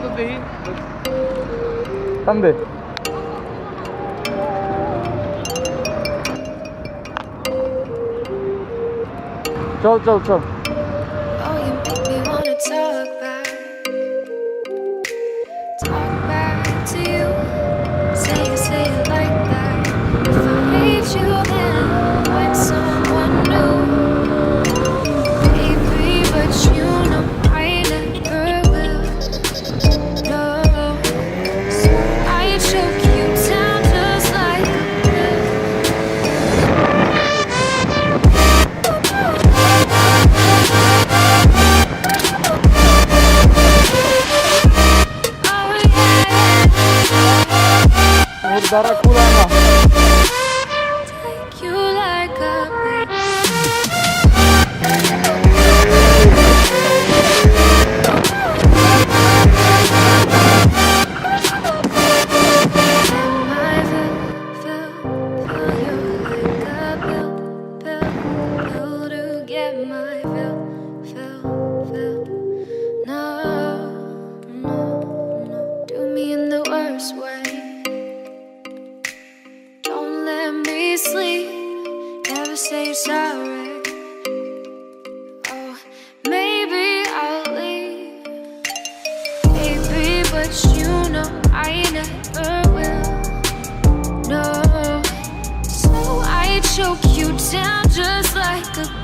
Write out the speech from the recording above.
तो दे ही दे चल चल चल Oh, you make me wanna talk back to you. Say it like that. If I hate you, then find someone new, baby. But you know I never will. No, so I choke you down just like a pill. Oh yeah, मुर्दारा Kulana take you like a pill. Get my fill, fill, fill. No, no, no. Do me in the worst way. Don't let me sleep. Never say you're sorry. Oh, maybe I'll leave, baby, but you know I never will. No, so I choke you down just like a